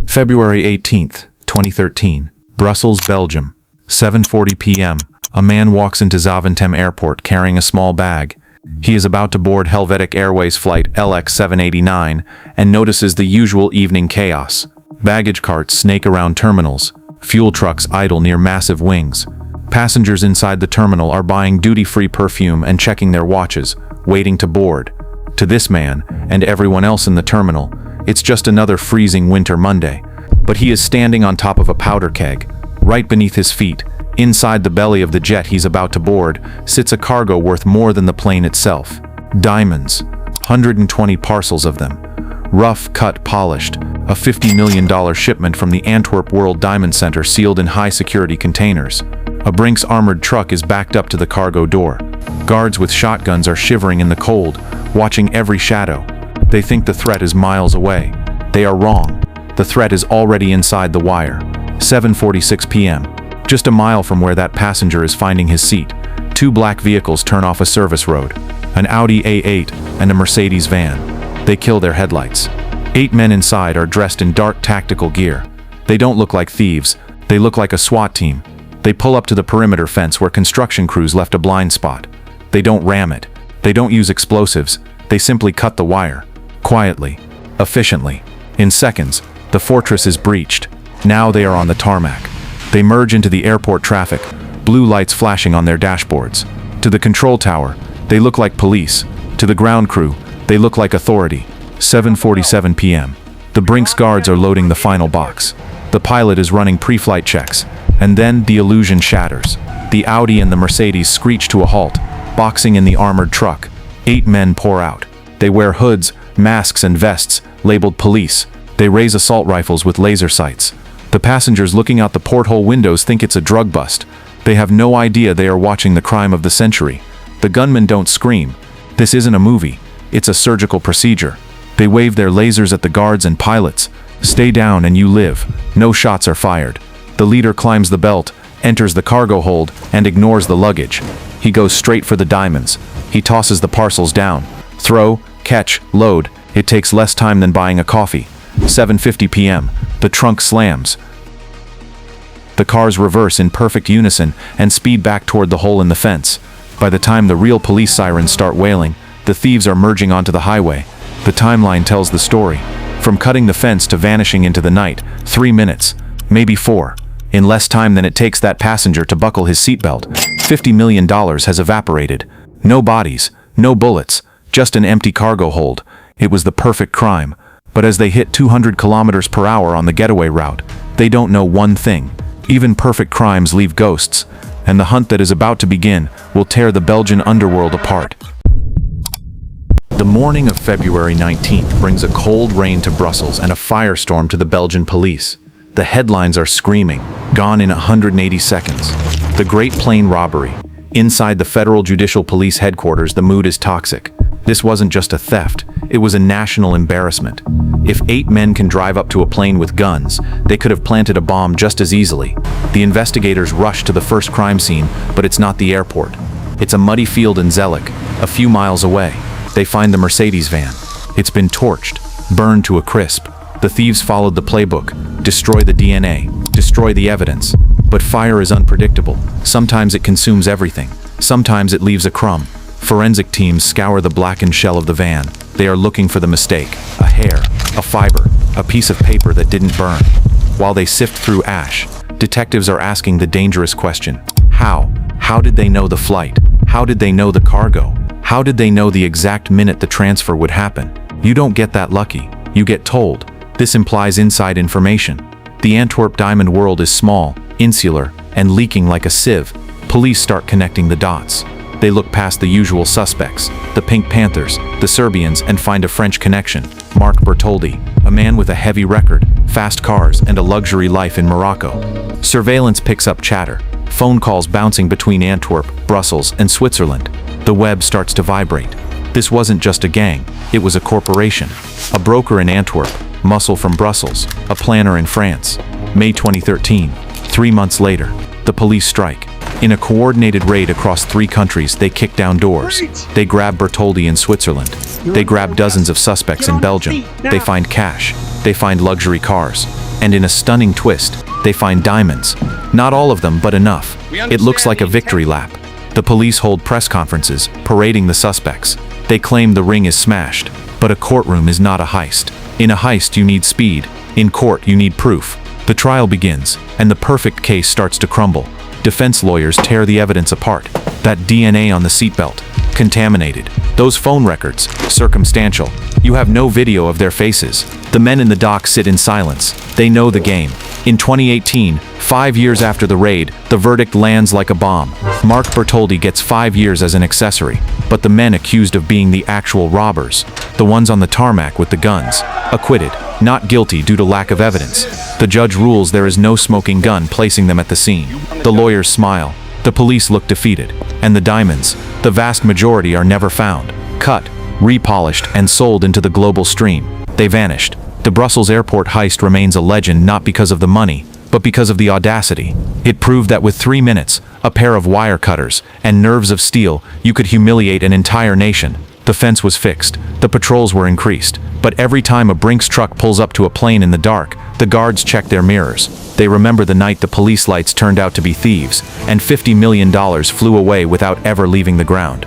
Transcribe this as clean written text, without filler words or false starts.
February 18th, 2013, Brussels, Belgium. 7:40 p.m. A man walks into Zaventem Airport carrying a small bag. He is about to board Helvetic Airways flight LX789 and notices the usual evening chaos. Baggage carts snake around terminals. Fuel trucks idle near massive wings. Passengers inside the terminal are buying duty-free perfume and checking their watches, waiting to board. To this man, and everyone else in the terminal, it's just another freezing winter Monday. But he is standing on top of a powder keg. Right beneath his feet, inside the belly of the jet he's about to board, sits a cargo worth more than the plane itself. Diamonds. 120 parcels of them. Rough, cut, polished. A $50 million shipment from the Antwerp World Diamond Center sealed in high-security containers. A Brinks armored truck is backed up to the cargo door. Guards with shotguns are shivering in the cold, watching every shadow. They think the threat is miles away. They are wrong. The threat is already inside the wire. 7:46 p.m. Just a mile from where that passenger is finding his seat, two black vehicles turn off a service road. An Audi A8 and a Mercedes van. They kill their headlights. 8 men inside are dressed in dark tactical gear. They don't look like thieves. They look like a SWAT team. They pull up to the perimeter fence where construction crews left a blind spot. They don't ram it. They don't use explosives. They simply cut the wire. Quietly. Efficiently. In seconds, the fortress is breached. Now they are on the tarmac. They merge into the airport traffic, blue lights flashing on their dashboards. To the control tower, they look like police. To the ground crew, they look like authority. 7:47 p.m. The Brinks guards are loading the final box. The pilot is running pre-flight checks. And then the illusion shatters. The Audi and the Mercedes screech to a halt, boxing in the armored truck. 8 men pour out. They wear hoods, masks and vests, labeled police. They raise assault rifles with laser sights. The passengers looking out the porthole windows think it's a drug bust. They have no idea they are watching the crime of the century. The gunmen don't scream. This isn't a movie. It's a surgical procedure. They wave their lasers at the guards and pilots. Stay down and you live. No shots are fired. The leader climbs the belt, enters the cargo hold, and ignores the luggage. He goes straight for the diamonds. He tosses the parcels down. Throw, catch, load. It takes less time than buying a coffee. 7:50 p.m. The trunk slams. The cars reverse in perfect unison and speed back toward the hole in the fence. By the time the real police sirens start wailing, the thieves are merging onto the highway. The timeline tells the story. From cutting the fence to vanishing into the night, 3 minutes, maybe 4. In less time than it takes that passenger to buckle his seatbelt, $50 million has evaporated. No bodies, no bullets, just an empty cargo hold. It was the perfect crime. But as they hit 200 kilometers per hour on the getaway route, they don't know one thing. Even perfect crimes leave ghosts, and the hunt that is about to begin will tear the Belgian underworld apart. The morning of February 19th brings a cold rain to Brussels and a firestorm to the Belgian police. The headlines are screaming, gone in 180 seconds. The Great Plane Robbery. Inside the Federal Judicial Police headquarters, the mood is toxic. This wasn't just a theft, it was a national embarrassment. If 8 men can drive up to a plane with guns, they could have planted a bomb just as easily. The investigators rush to the first crime scene, but it's not the airport. It's a muddy field in Zellik, a few miles away. They find the Mercedes van. It's been torched, burned to a crisp. The thieves followed the playbook. Destroy the DNA, destroy the evidence. But fire is unpredictable. Sometimes it consumes everything. Sometimes it leaves a crumb. Forensic teams scour the blackened shell of the van. They are looking for the mistake. A hair, a fiber, a piece of paper that didn't burn. While they sift through ash, detectives are asking the dangerous question. How? How did they know the flight? How did they know the cargo? How did they know the exact minute the transfer would happen? You don't get that lucky. You get told. This implies inside information. The Antwerp diamond world is small, insular, and leaking like a sieve. Police start connecting the dots. They look past the usual suspects, the Pink Panthers, the Serbians, and find a French connection. Marc Bertoldi, a man with a heavy record, fast cars, and a luxury life in Morocco. Surveillance picks up chatter. Phone calls bouncing between Antwerp, Brussels, and Switzerland. The web starts to vibrate. This wasn't just a gang, it was a corporation. A broker in Antwerp, muscle from Brussels, a planner in France. May 2013, 3 months later, the police strike. In a coordinated raid across 3 countries, they kick down doors. They grab Bertoldi in Switzerland. They grab dozens of suspects in Belgium. They find cash. They find luxury cars. and in a stunning twist, they find diamonds. Not all of them, but enough. It looks like a victory lap. The police hold press conferences, parading the suspects. They claim the ring is smashed, but a courtroom is not a heist. In a heist, you need speed. In court, you need proof. The trial begins, and the perfect case starts to crumble. Defense lawyers tear the evidence apart. That DNA on the seatbelt, contaminated. Those phone records, circumstantial. You have no video of their faces. The men in the dock sit in silence. They know the game. In 2018, 5 years after the raid, the verdict lands like a bomb. Mark Bertoldi gets 5 years as an accessory, but the men accused of being the actual robbers, the ones on the tarmac with the guns, acquitted, not guilty due to lack of evidence. The judge rules there is no smoking gun, placing them at the scene. The lawyers smile. The police look defeated. And the diamonds, the vast majority, are never found. Cut, repolished, and sold into the global stream. They vanished. The Brussels airport heist remains a legend not because of the money, but because of the audacity. It proved that with 3 minutes, a pair of wire cutters, and nerves of steel, you could humiliate an entire nation. The fence was fixed, the patrols were increased, but every time a Brinks truck pulls up to a plane in the dark, the guards check their mirrors. They remember the night the police lights turned out to be thieves, and $50 million flew away without ever leaving the ground.